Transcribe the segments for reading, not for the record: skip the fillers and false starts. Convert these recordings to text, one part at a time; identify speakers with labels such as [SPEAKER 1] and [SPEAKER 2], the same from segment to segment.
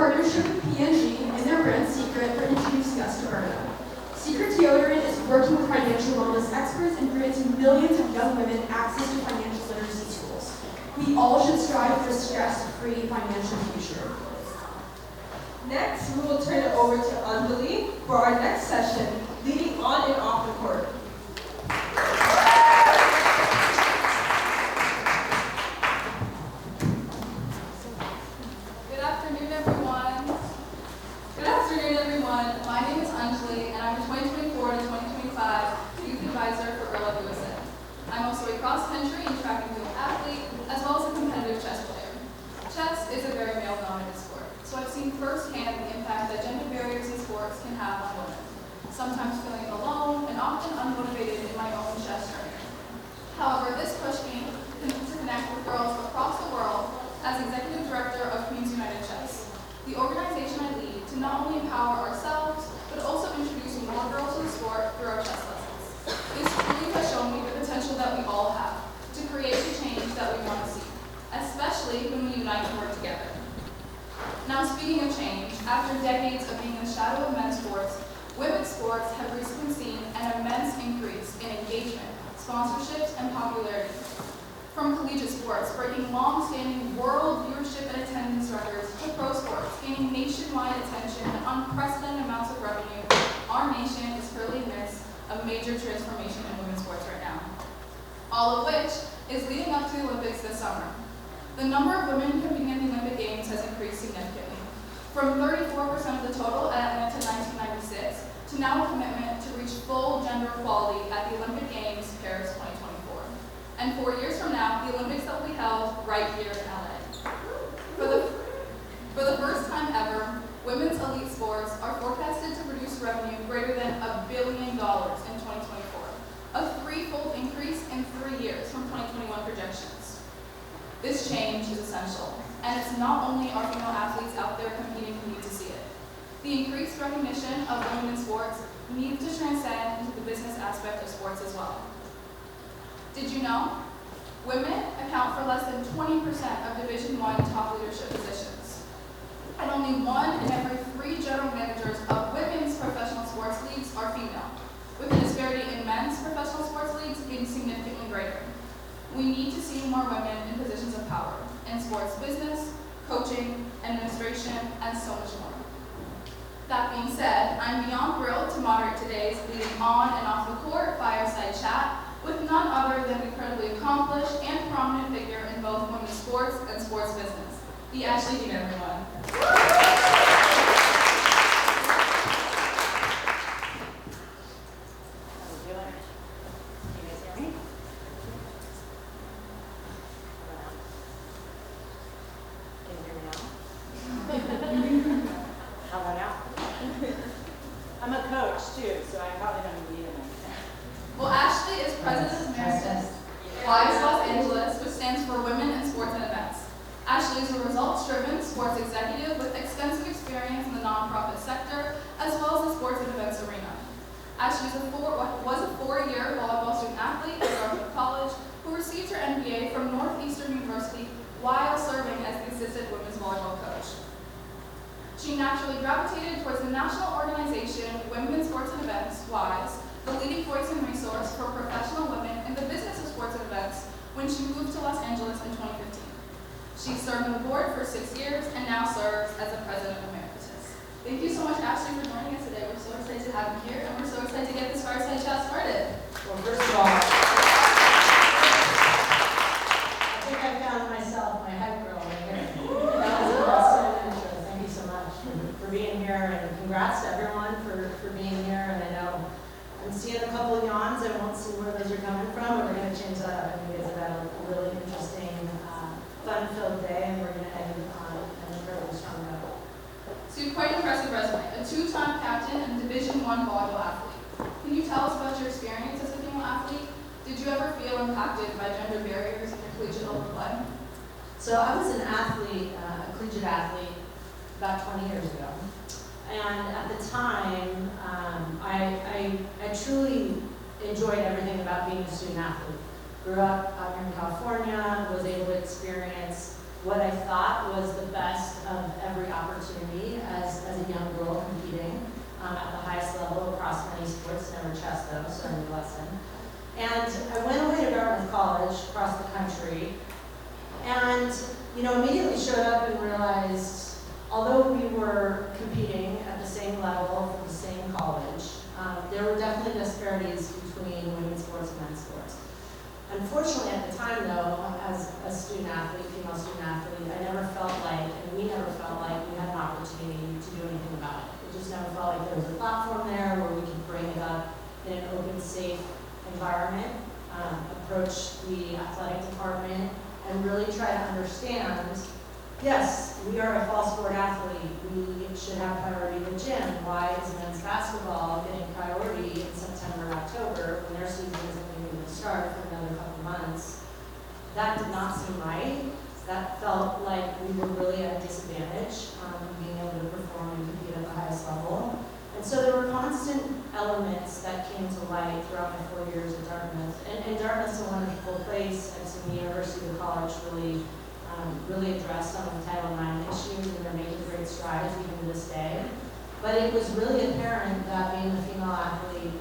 [SPEAKER 1] partnership with P&G and their brand Secret for introducing us to Berna. Secret Deodorant is working with financial wellness experts and granting millions of young women access to financial literacy tools. We all should strive for a stress-free financial future.
[SPEAKER 2] Next, we will turn it over to Anjali for our next session, leading on and off the court.
[SPEAKER 3] Good afternoon, everyone. My name is Anjali, and I'm the 2024 to 2025 Youth Advisor for Girl Up USA. I'm also a cross-country and track and field athlete, as well as a competitive chess player. Chess is a very male-dominated sport, so I've seen firsthand the impact that gender barriers in sports can have on women, sometimes feeling alone and often unmotivated in my own chess journey. However, this pushed me to connect with girls across the world as Executive Director of Queens United Chess, the organization I lead to not only empower ourselves, but also introduce more girls to the sport through our chess lessons. This truly has shown me the potential that we all have to create the change that we want to see, especially when we unite and work together. Now, speaking of change, after decades of being in the shadow of men's sports, women's sports have recently seen an immense increase in engagement, sponsorships, and popularity. From collegiate sports breaking long-standing world viewership and attendance records to pro sports gaining nationwide attention and unprecedented amounts of revenue, our nation is currently amidst a major transformation in women's sports right now, all of which is leading up to the Olympics this summer. The number of women competing in the Olympic Games has increased significantly, from 34% of the total at Atlanta 1996 to now a commitment to reach full gender equality at the Olympic Games Paris 2024. And 4 years from now, the Olympics that will be held right here in LA. For the first time ever, women's elite sports are forecasted to produce revenue greater than $1 billion in 2024, a threefold increase in 3 years from 2021 projections. This change is essential, and it's not only our female athletes out there competing who need to see it. The increased recognition of women in sports needs to transcend into the business aspect of sports as well. Did you know? Women account for less than 20% of Division I top leadership positions. And only 1 in every 3 general managers of women's professional sports leagues are female, with the disparity in men's professional sports leagues being significantly greater. We need to see more women in positions of power in sports business, coaching, administration, and so much more. That being said, I'm beyond thrilled to moderate today's leading on and off the court fireside chat with none other than an incredibly accomplished and prominent figure in both women's sports and sports business, the Ashley Dean, everyone.
[SPEAKER 4] I'm a coach too, so I probably don't need it.
[SPEAKER 3] Well, Ashley is President of Emeritus, WISE Los Angeles, which stands for Women in Sports and Events. Ashley is a results-driven sports executive with extensive experience in the nonprofit sector, as well as the sports and events arena. Ashley was a 4-year volleyball student athlete at Garfield College who received her MBA from Northeastern University while serving as the assistant women's volleyball coach. She naturally gravitated towards the national organization Women in Sports and Events, WISE, the leading voice and resource for professional women in the business of sports and events when she moved to Los Angeles in 2015. She served on the board for 6 years and now serves as the President of Emeritus. Thank you so much, Ashley, for joining us today. We're so excited to have you here, and we're so excited to get this fireside chat started.
[SPEAKER 4] Well, first of all, I think I found myself my hype girl right here. That was the best intro. Thank you so much for being here, and congrats to everyone for being here. And I know I'm seeing a couple of yawns. I won't see where those are coming from, but we're going to change that up. I think you guys have had a really interesting, fun-filled day, and we're going to end on an incredibly strong note.
[SPEAKER 3] So you have quite an impressive resume, a 2-time captain and Division I volleyball athlete. Can you tell us about your experience as a female athlete? Did you ever feel impacted by gender barriers in your collegiate level play?
[SPEAKER 4] So I was an athlete, a collegiate athlete, about 20 years ago. And at the time, I truly enjoyed everything about being a student athlete. Grew up out here in California, was able to experience what I thought was the best of every opportunity as a young girl competing at the highest level across many sports, never chess though, so I knew a lesson. And I went away to Dartmouth College across the country, and immediately showed up and realized, although we were competing at the same level for the same college, there were definitely disparities between women's sports and men's sports. Unfortunately, at the time though, as a student athlete, female student athlete, I never felt like, and we never felt like we had an opportunity to do anything about it. It just never felt like there was a platform there where we could bring it up in an open, safe environment, approach the athletic department, and really try to understand, yes, we are a fall sport athlete. We should have priority in the gym. Why is men's basketball getting priority in September and October when their season isn't even going to start for another couple months? That did not seem right. That felt like we were really at a disadvantage in being able to perform and compete at the highest level. And so there were constant elements that came to light throughout my 4 years at Dartmouth. And Dartmouth's a wonderful place. I've seen the university, the college really address some of the Title IX issues, and they're making great strides even to this day. But it was really apparent that being a female athlete,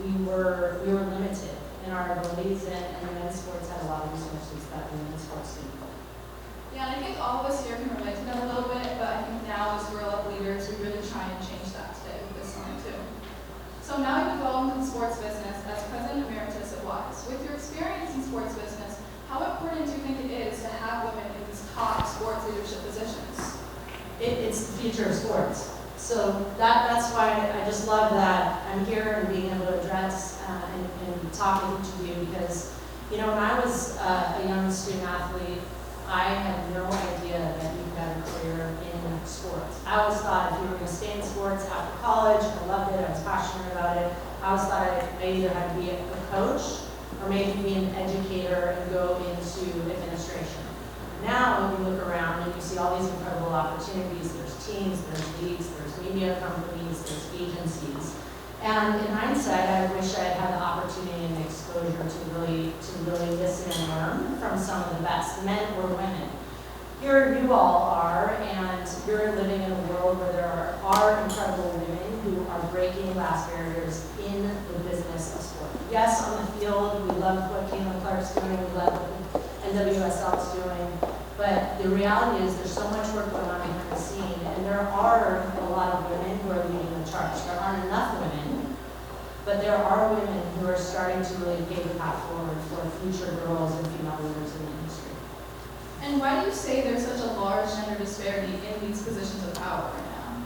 [SPEAKER 4] we were limited in our abilities, and the men's sports had a lot of resources that the women's sports didn't.
[SPEAKER 3] Yeah, and I think all of us here can relate to that a little bit, but I think now as Girl Up leaders, we really try and change that today with this song too. So now you've evolved into the sports business as President Emeritus at WISE. With your experience in sports business, how important do you think it is to have women in these top sports leadership positions?
[SPEAKER 4] It's the future of sports. So that's why I just love that I'm here and being able to address and talk with each of you, because when I was a young student athlete, I had no idea that you could have a career in sports. I always thought if you were going to stay in sports after college, I loved it, I was passionate about it, I always thought I either had to be a coach or maybe be an educator and go into administration. Now, when you look around and you see all these incredible opportunities, there's teams, there's leagues, there's media companies, there's agencies. And in hindsight, I wish I had had the opportunity and the exposure to really listen and learn from some of the best, men or women. Here you all are, and you're living in a world where there are incredible women who are breaking glass barriers in the business of sport. Yes, on the field, we love what Caitlin Clark's doing, we love what NWSL's doing, but the reality is there's so much work going on behind the scene, and there are a lot of women who are leading the charge. There aren't enough women, but there are women who are starting to really pave the path forward for future girls and female leaders in the industry.
[SPEAKER 3] And why do you say there's such a large gender disparity in these positions of power right now?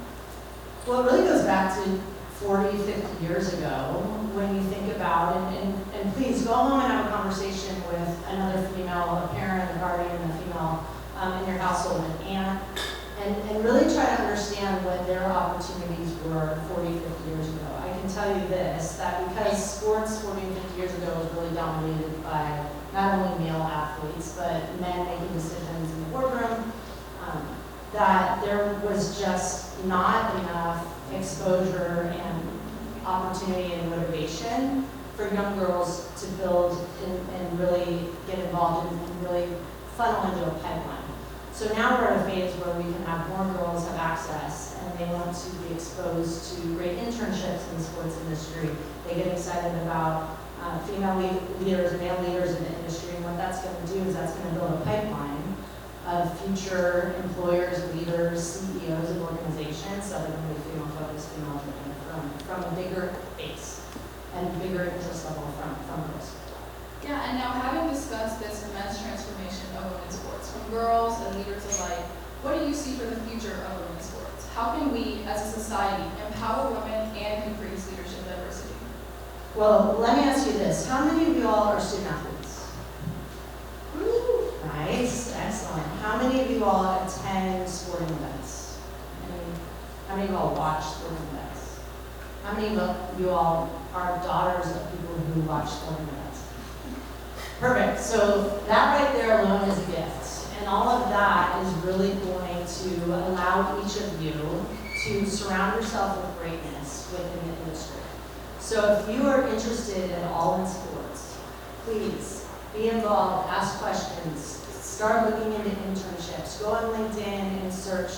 [SPEAKER 4] Well, it really goes back to 40, 50 years ago when you think about, and please go home and have a conversation with another female, a parent, a guardian, a female in your household, an aunt, and really try to understand what their opportunities were 40, 50 years ago. I can tell you this, that because sports 40 and 50 years ago was really dominated by not only male athletes, but men making decisions in the boardroom, that there was just not enough exposure and opportunity and motivation for young girls to build and really get involved and really funnel into a pipeline. So now we're at a phase where we can have more girls have access, and they want to be exposed to great internships in the sports industry. They get excited about female leaders, male leaders in the industry, and what that's going to do is that's going to build a pipeline of future employers, leaders, CEOs of organizations that are going to be female-focused, female-driven from a bigger base and bigger interest level from girls.
[SPEAKER 3] Yeah, and now having discussed this immense transformation of women's sports, from girls and leaders alike, what do you see for the future of women's sports? How can we, as a society, empower women and increase leadership diversity?
[SPEAKER 4] Well, let me ask you this. How many of you all are student athletes? Nice, excellent. How many of you all attend sporting events? How many of you all watch sporting events? How many of you all are daughters of people who watch sporting events? Perfect. So that right there alone is a gift. And all of that is really going to allow each of you to surround yourself with greatness within the industry. So if you are interested at all in sports, please be involved, ask questions, Start looking into internships. Go on LinkedIn and search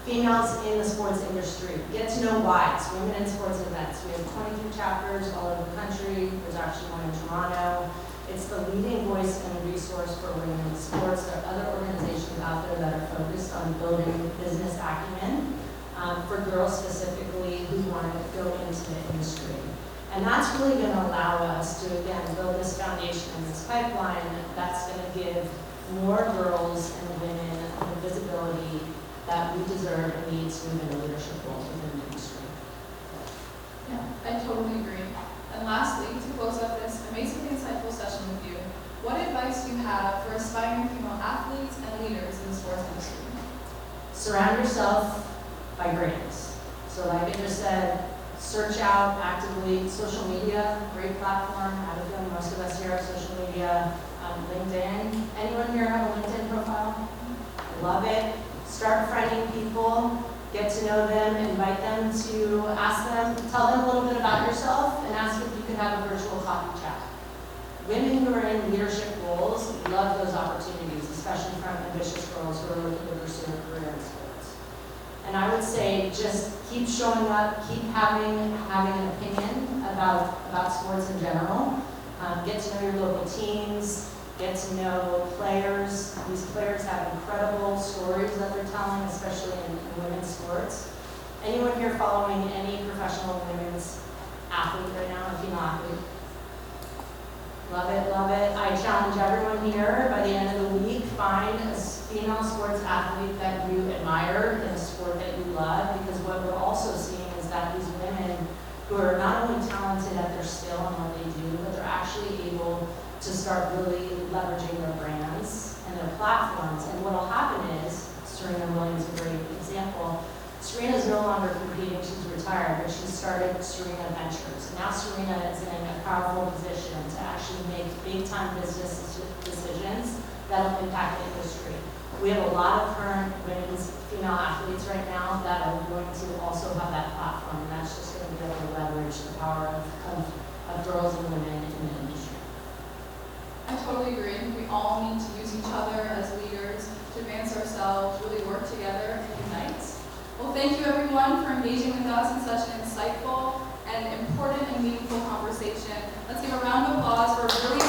[SPEAKER 4] females in the sports industry. Get to know WISE, Women in Sports Events. We have 22 chapters all over the country. There's actually one in Toronto. It's the leading voice and resource for women in sports. There are other organizations out there that are focused on building business acumen for girls specifically who want to go into the industry. And that's really going to allow us to, again, build this foundation and this pipeline that's going to give more girls and women the visibility that we deserve and need to move into leadership roles within the industry.
[SPEAKER 3] Yeah, I totally agree. And lastly, to close up this amazingly insightful session with you, what advice do you have for aspiring female athletes and leaders in the sports industry?
[SPEAKER 4] Surround yourself by greatness. So like I just said, search out actively social media, great platform. I would feel most of us here have social media. LinkedIn. Anyone here have a LinkedIn profile? Love it. Start friending people, get to know them, invite them to ask them, tell them a little bit about yourself, and ask if you could have a virtual coffee chat. Women who are in leadership roles love those opportunities, especially from ambitious girls who are looking to pursue a career in sports. And I would say just keep showing up, keep having an opinion about sports in general. Get to know your local teams. Get to know players. These players have incredible stories that they're telling, especially in women's sports. Anyone here following any professional women's athlete right now, a female athlete? Love it, love it. I challenge everyone here, by the end of the week, find a female sports athlete that you admire in a sport that you love, because what we're also seeing is that these women who are not only talented at their skill and what they do, but they're actually able to start really leveraging their brands and their platforms. And what will happen is, Serena Williams is a great example, Serena's no longer competing, she's retired, but she started Serena Ventures. And now Serena is in a powerful position to actually make big-time business decisions that will impact the industry. We have a lot of current women's female athletes right now that are going to also have that platform, and that's just going to be able to leverage the power of girls and women in the industry.
[SPEAKER 3] I totally agree. We all need to use each other as leaders to advance ourselves, really work together and unite. Well, thank you everyone for engaging with us in such an insightful and important and meaningful conversation. Let's give a round of applause for a really